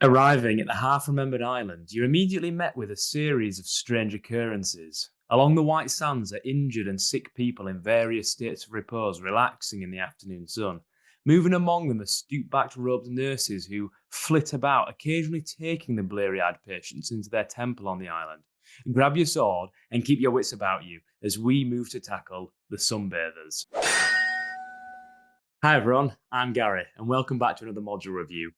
Arriving at the half-remembered island, you're immediately met with a series of strange occurrences. Along the white sands are injured and sick people in various states of repose, relaxing in the afternoon sun. Moving among them are stoop-backed robed nurses who flit about, occasionally taking the bleary-eyed patients into their temple on the island. Grab your sword and keep your wits about you as we move to tackle the Sunbathers. Hi everyone, I'm Gary, and welcome back to another module review.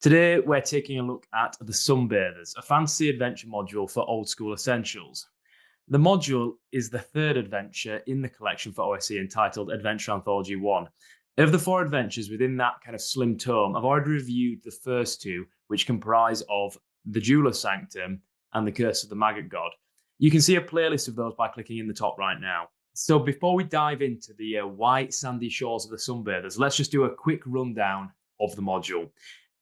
Today we're taking a look at the Sunbathers, a fantasy adventure module for Old School Essentials. The module is the third adventure in the collection for OSE entitled Adventure Anthology 1. Of the four adventures within that kind of slim tome, I've already reviewed the first two, which comprise of The Jeweler's Sanctum and The Curse of the Maggot God. You can see a playlist of those by clicking in the top right now. So before we dive into the white sandy shores of the Sunbathers, let's just do a quick rundown of the module.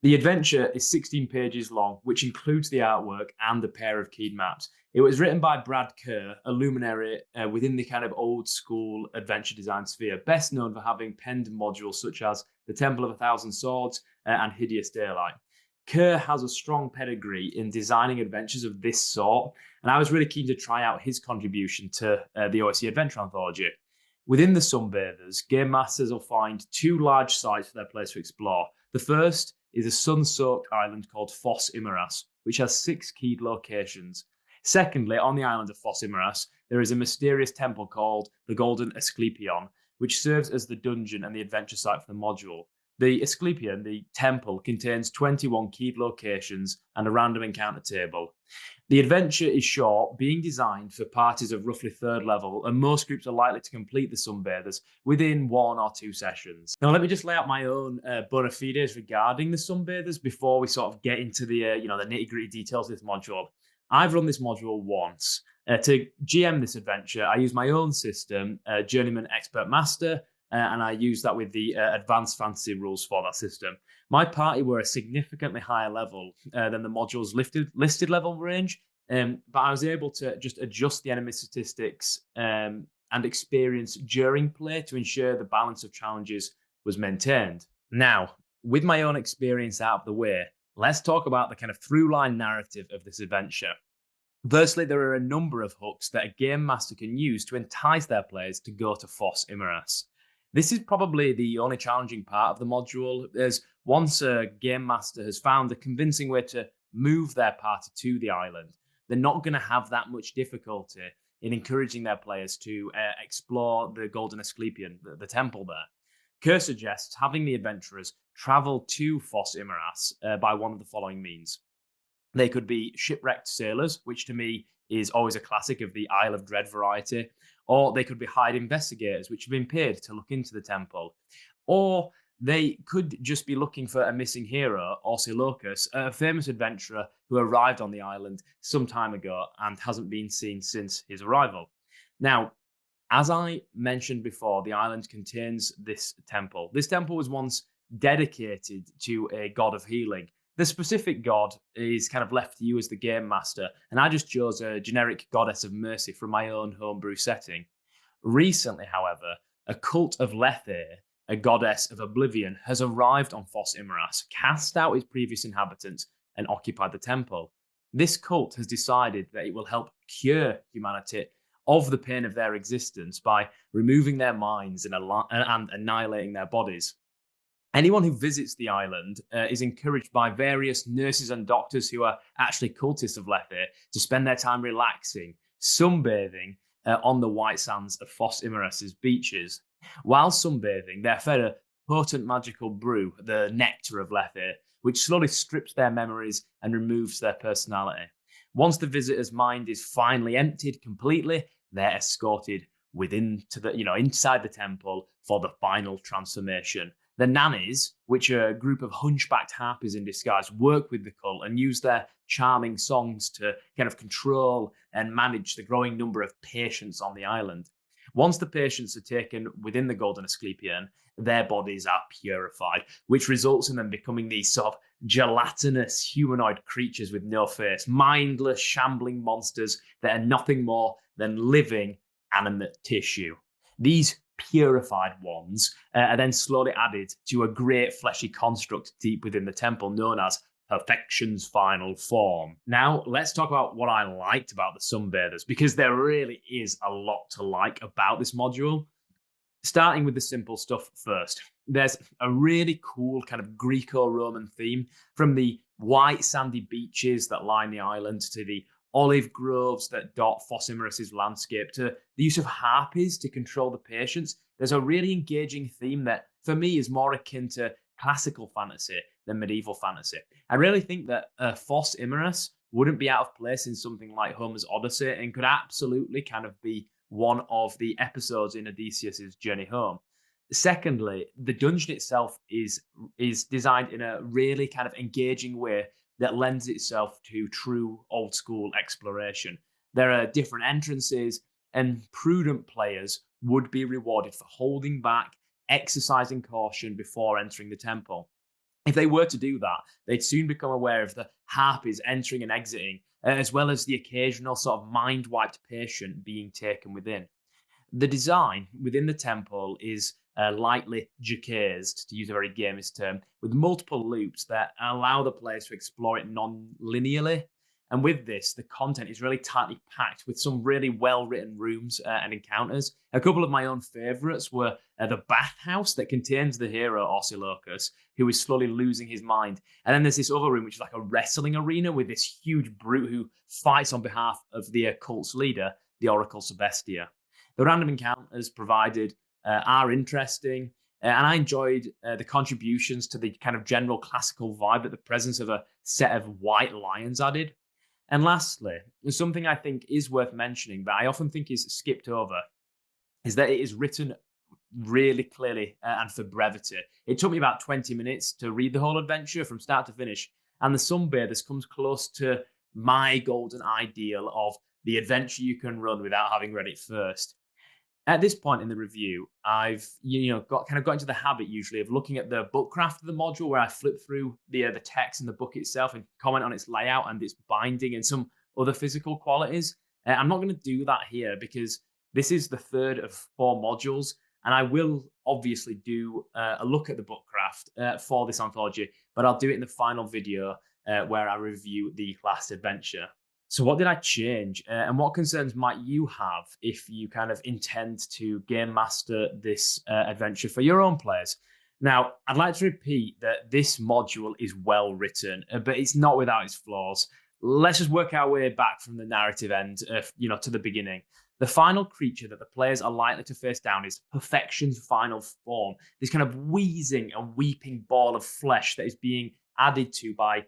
The adventure is 16 pages long, which includes the artwork and a pair of keyed maps. It was written by Brad Kerr, a luminary within the kind of old school adventure design sphere, best known for having penned modules such as The Temple of a Thousand Swords and Hideous Daylight. Kerr has a strong pedigree in designing adventures of this sort, and I was really keen to try out his contribution to the OSE Adventure Anthology. Within the Sunbathers, game masters will find two large sites for their players to explore. The first is a sun-soaked island called Foss Imaras, which has 6 keyed locations. Secondly, on the island of Foss Imaras, there is a mysterious temple called the Golden Asclepion, which serves as the dungeon and the adventure site for the module. The Asclepion, the temple, contains 21 keyed locations and a random encounter table. The adventure is short, being designed for parties of roughly third level, and most groups are likely to complete the Sunbathers within 1 or 2 sessions. Now, let me just lay out my own bona fides regarding the Sunbathers before we sort of get into the the nitty-gritty details of this module. I've run this module once. To GM this adventure, I use my own system, Journeyman Expert Master, and I used that with the advanced fantasy rules for that system. My party were a significantly higher level than the module's listed level range, but I was able to just adjust the enemy statistics and experience during play to ensure the balance of challenges was maintained. Now, with my own experience out of the way, let's talk about the kind of through-line narrative of this adventure. Firstly, there are a number of hooks that a game master can use to entice their players to go to Foss Imaras. This is probably the only challenging part of the module, as once a game master has found a convincing way to move their party to the island, they're not going to have that much difficulty in encouraging their players to explore the Golden Asclepion, the temple there. Kerr suggests having the adventurers travel to Foss Imaras by one of the following means. They could be shipwrecked sailors, which to me is always a classic of the Isle of Dread variety, or they could be hired investigators, which have been paid to look into the temple, or they could just be looking for a missing hero, Orsilocus, a famous adventurer who arrived on the island some time ago and hasn't been seen since his arrival. Now, as I mentioned before, the island contains this temple. This temple was once dedicated to a god of healing. The specific god is kind of left to you as the game master, and I just chose a generic goddess of mercy from my own homebrew setting. Recently, however, a cult of Lethe, a goddess of oblivion, has arrived on Foss Imaras, cast out its previous inhabitants, and occupied the temple. This cult has decided that it will help cure humanity of the pain of their existence by removing their minds and annihilating their bodies. Anyone who visits the island is encouraged by various nurses and doctors who are actually cultists of Lethe to spend their time relaxing, sunbathing on the white sands of Foss Imaras' beaches. While sunbathing, they're fed a potent magical brew, the nectar of Lethe, which slowly strips their memories and removes their personality. Once the visitor's mind is finally emptied completely, they're escorted inside the temple for the final transformation. The nannies, which are a group of hunchbacked harpies in disguise, work with the cult and use their charming songs to kind of control and manage the growing number of patients on the island. Once the patients are taken within the Golden Asclepion, their bodies are purified, which results in them becoming these sort of gelatinous humanoid creatures with no face, mindless, shambling monsters that are nothing more than living animate tissue. These purified ones are then slowly added to a great fleshy construct deep within the temple known as perfection's final form. Now, let's talk about what I liked about the Sunbathers, because there really is a lot to like about this module. Starting with the simple stuff first, there's a really cool kind of Greco-Roman theme, from the white sandy beaches that line the island to the olive groves that dot Fossimerus's landscape to the use of harpies to control the patients. There's a really engaging theme that, for me, is more akin to classical fantasy than medieval fantasy. I really think that Fossimerus wouldn't be out of place in something like Homer's Odyssey, and could absolutely kind of be one of the episodes in Odysseus's journey home. Secondly, the dungeon itself is designed in a really kind of engaging way that lends itself to true old school exploration. There are different entrances, and prudent players would be rewarded for holding back, exercising caution before entering the temple. If they were to do that, they'd soon become aware of the harpies entering and exiting, as well as the occasional sort of mind-wiped patient being taken within. The design within the temple is lightly jacquesed, to use a very gamist term, with multiple loops that allow the players to explore it non-linearly. And with this, the content is really tightly packed with some really well-written rooms and encounters. A couple of my own favourites were the bathhouse that contains the hero Orsilochus, who is slowly losing his mind. And then there's this other room, which is like a wrestling arena with this huge brute who fights on behalf of the cult's leader, the Oracle Sebestia. The random encounters provided are interesting, and I enjoyed the contributions to the kind of general classical vibe that the presence of a set of white lions added. And lastly, something I think is worth mentioning that I often think is skipped over is that it is written really clearly and for brevity. It took me about 20 minutes to read the whole adventure from start to finish, and the Sunbathers comes close to my golden ideal of the adventure you can run without having read it first. At this point in the review, I've got into the habit usually of looking at the book craft of the module, where I flip through the text in the book itself and comment on its layout and its binding and some other physical qualities. I'm not going to do that here, because this is the third of 4 modules, and I will obviously do a look at the book craft for this anthology, but I'll do it in the final video where I review the last adventure. So what did I change, and what concerns might you have if you kind of intend to game master this adventure for your own players? Now, I'd like to repeat that this module is well written, but it's not without its flaws. Let's just work our way back from the narrative end, to the beginning. The final creature that the players are likely to face down is Perfection's final form, this kind of wheezing and weeping ball of flesh that is being added to by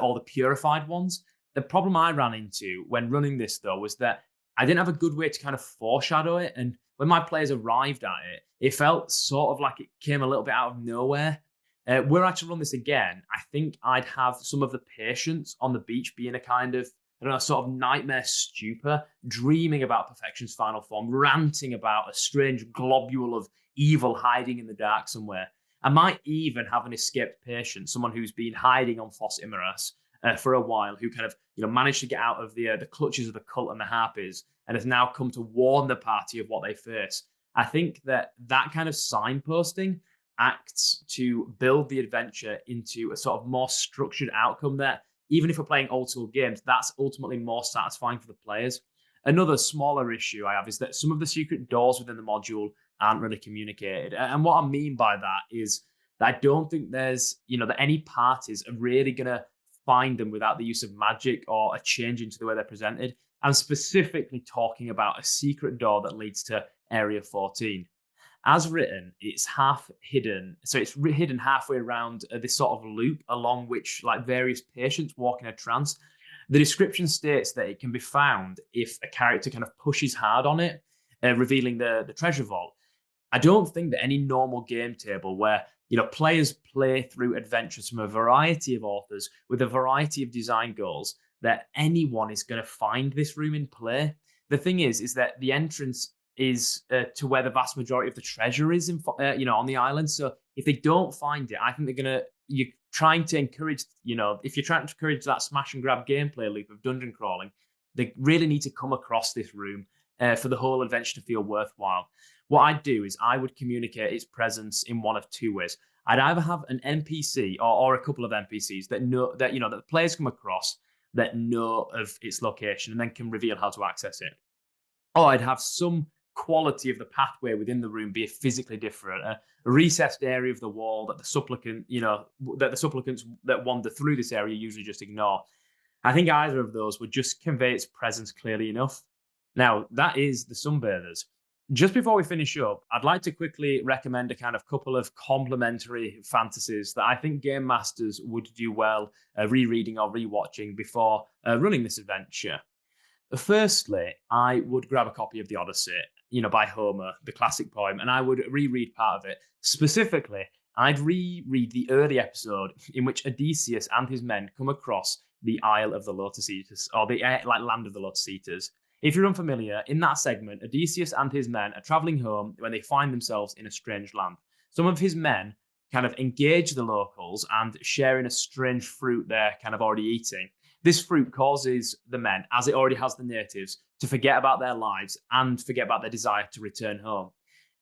all the purified ones. The problem I ran into when running this, though, was that I didn't have a good way to kind of foreshadow it. And when my players arrived at it, it felt sort of like it came a little bit out of nowhere. Were I to run this again, I think I'd have some of the patients on the beach be in a kind of, I don't know, sort of nightmare stupor, dreaming about Perfection's final form, ranting about a strange globule of evil hiding in the dark somewhere. I might even have an escaped patient, someone who's been hiding on Fossimerus for a while, who kind of managed to get out of the clutches of the cult and the harpies, and has now come to warn the party of what they face. I think that kind of signposting acts to build the adventure into a sort of more structured outcome that, even if we're playing old school games, that's ultimately more satisfying for the players. Another smaller issue I have is that some of the secret doors within the module aren't really communicated. And what I mean by that is that I don't think there's, that any parties are really going to find them without the use of magic or a change into the way they're presented. I'm specifically talking about a secret door that leads to Area 14. As written, it's half hidden. So it's hidden halfway around this sort of loop along which like various patients walk in a trance. The description states that it can be found if a character kind of pushes hard on it, revealing the treasure vault. I don't think that any normal game table where players play through adventures from a variety of authors with a variety of design goals, that anyone is going to find this room in play. The thing is that the entrance is to where the vast majority of the treasure is, on the island. So if they don't find it, I think you're trying to encourage, if you're trying to encourage that smash and grab gameplay loop of dungeon crawling, they really need to come across this room for the whole adventure to feel worthwhile. What I'd do is I would communicate its presence in one of 2 ways. I'd either have an NPC or a couple of NPCs that know that that the players come across that know of its location and then can reveal how to access it. Or I'd have some quality of the pathway within the room be physically different, a recessed area of the wall that the supplicants that wander through this area usually just ignore. I think either of those would just convey its presence clearly enough. Now, that is the Sunbathers. Just before we finish up, I'd like to quickly recommend a kind of couple of complementary fantasies that I think game masters would do well rereading or rewatching before running this adventure. Firstly, I would grab a copy of the Odyssey, by Homer, the classic poem, and I would reread part of it. Specifically, I'd reread the early episode in which Odysseus and his men come across the Isle of the Lotus Eaters, or the land of the Lotus Eaters. If you're unfamiliar, in that segment, Odysseus and his men are traveling home when they find themselves in a strange land. Some of his men kind of engage the locals and share in a strange fruit they're kind of already eating. This fruit causes the men, as it already has the natives, to forget about their lives and forget about their desire to return home.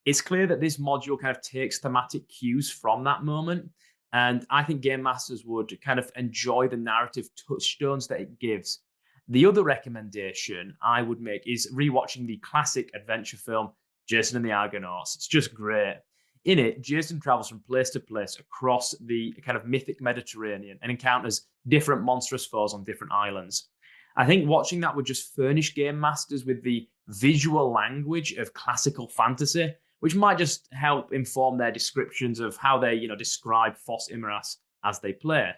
It's clear that this module kind of takes thematic cues from that moment, and I think game masters would kind of enjoy the narrative touchstones that it gives. The other recommendation I would make is rewatching the classic adventure film Jason and the Argonauts. It's just great. In it, Jason travels from place to place across the kind of mythic Mediterranean and encounters different monstrous foes on different islands. I think watching that would just furnish game masters with the visual language of classical fantasy, which might just help inform their descriptions of how they, describe Fos Imaras as they play.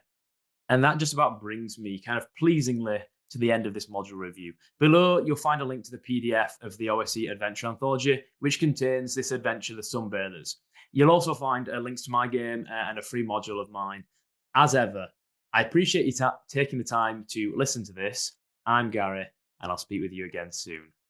And that just about brings me kind of pleasingly to the end of this module review. Below, you'll find a link to the PDF of the OSE Adventure Anthology, which contains this adventure, The Sunbathers. You'll also find links to my game and a free module of mine. As ever, I appreciate you taking the time to listen to this. I'm Gary, and I'll speak with you again soon.